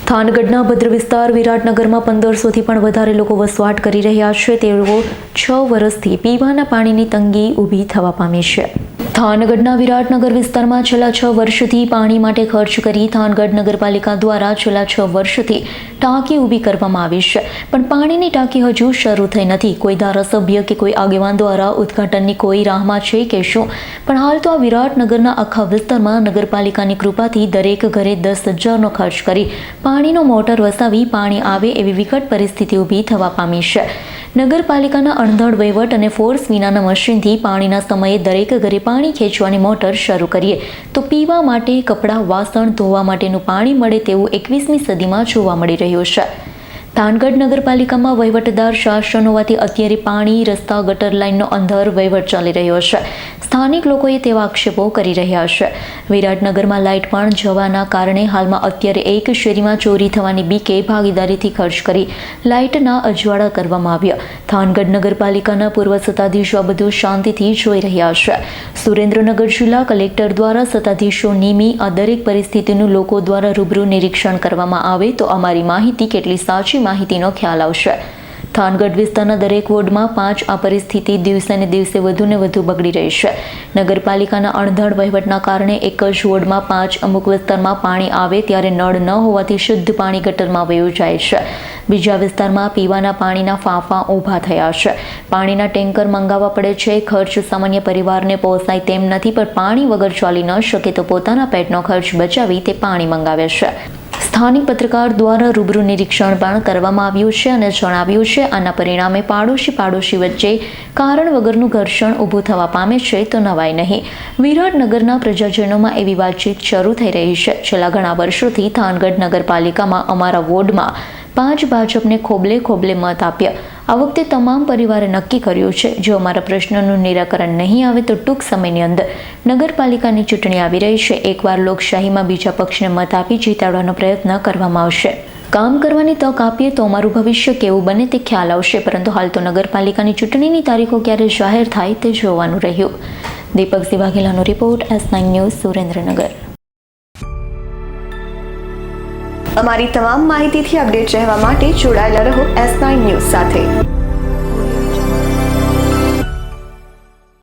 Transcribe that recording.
થાનગઢના ભદ્ર વિસ્તાર વિરાટનગરમાં 1500થી પણ વધારે લોકો વસવાટ કરી રહ્યા છે. તેઓ 6 વર્ષથી પીવાના પાણીની તંગી ઊભી થવા પામી છે. થાનગઢના વિરાટનગર વિસ્તારમાં છેલ્લા 6 વર્ષથી પાણી માટે ખર્ચ કરી થાનગઢ નગરપાલિકા દ્વારા છેલ્લા 6 વર્ષથી ટાંકી ઊભી કરવામાં આવી છે, પણ પાણીની ટાંકી હજુ શરૂ થઈ નથી. કોઈ ધારાસભ્ય કે કોઈ આગેવાન દ્વારા ઉદ્ઘાટનની કોઈ રાહમાં છે કે શું? પણ હાલ તો આ વિરાટનગરના આખા વિસ્તારમાં નગરપાલિકાની કૃપાથી દરેક ઘરે 10,000નો ખર્ચ કરી પાણીનો મોટર વસાવી પાણી આવે એવી વિકટ પરિસ્થિતિ ઊભી થવા પામી છે. નગરપાલિકાના અણધડ વહીવટ અને ફોર્સ વિનાના મશીનથી પાણીના સમયે દરેક ઘરે પાણી ખેંચવાની મોટર શરૂ કરીએ તો પીવા માટે, કપડાં, વાસણ ધોવા માટેનું પાણી મળે તેવું 21મી સદીમાં જોવા મળી રહ્યું છે. થાનગઢ નગરપાલિકામાં વહીવટદાર શાસન હોવાથી અત્યારે પાણી, રસ્તા, ગટર લાઇનનો અંધર વહીવટ ચાલી રહ્યો છે. સ્થાનિક લોકોએ તેવા આક્ષેપો કરી રહ્યા છે. વિરાટનગરમાં લાઇટ પણ જવાના કારણે હાલમાં અત્યારે એક શેરીમાં ચોરી થવાની બીકે ભાગીદારીથી ખર્ચ કરી લાઇટના અજવાળા કરવામાં આવ્યા. થાનગઢ નગરપાલિકાના પૂર્વ સત્તાધીશો આ બધું શાંતિથી જોઈ રહ્યા છે. સુરેન્દ્રનગર જિલ્લા કલેક્ટર દ્વારા સત્તાધીશો નિમી આ દરેક પરિસ્થિતિનું લોકો દ્વારા રૂબરૂ નિરીક્ષણ કરવામાં આવે તો અમારી માહિતી કેટલી સાચી માહિતીનો ખ્યાલ આવશે. થાનગઢ વિસ્તારના દરેક વોર્ડમાં 5 આ પરિસ્થિતિ દિવસે ને દિવસે વધુ ને વધુ બગડી રહી છે. નગરપાલિકાના અણધડ વહીવટના કારણે એક જ વોર્ડમાં 5, અમુક વિસ્તારમાં પાણી આવે ત્યારે નળ ન હોવાથી શુદ્ધ પાણી ગટરમાં વયું જાય છે. બીજા વિસ્તારમાં પીવાના પાણીના ફાંફા ઊભા થયા છે. પાણીના ટેન્કર મંગાવવા પડે છે. ખર્ચ સામાન્ય પરિવારને પોસાય તેમ નથી, પણ પાણી વગર ચાલી ન શકે તો પોતાના પેટનો ખર્ચ બચાવી તે પાણી મંગાવે છે. સ્થાનિક પત્રકાર દ્વારા રૂબરૂ નિરીક્ષણ પણ કરવામાં આવ્યું છે અને જણાવ્યું છે આના પરિણામે પાડોશી વચ્ચે કારણ વગરનું ઘર્ષણ ઊભું થવા પામે છે તો નવાય નહીં. વિરાટનગરના પ્રજાજનોમાં એવી વાતચીત શરૂ થઈ રહી છે. છેલ્લા ઘણા વર્ષોથી થાનગઢ નગરપાલિકામાં અમારા વોર્ડમાં 5 ભાજપને ખોબલે મત આપ્યા. આ વખતે તમામ પરિવારે નક્કી કર્યું છે જો અમારા પ્રશ્નનું નિરાકરણ નહીં આવે તો ટૂંક સમયની અંદર નગરપાલિકાની ચૂંટણી આવી રહી છે. એકવાર લોકશાહીમાં બીજા પક્ષને મત આપી જીતાડવાનો પ્રયત્ન કરવામાં આવશે. કામ કરવાની તક આપીએ તો અમારું ભવિષ્ય કેવું બને તે ખ્યાલ આવશે, પરંતુ હાલ તો નગરપાલિકાની ચૂંટણીની તારીખો ક્યારે જાહેર થાય તે જોવાનું રહ્યું. દીપકસિંહ વાઘેલાનો રિપોર્ટ, S9 ન્યૂઝ, સુરેન્દ્રનગર. અમારી તમામ માહિતીથી અપડેટ રહેવા માટે જોડાયેલા રહો S9 ન્યૂઝ સાથે.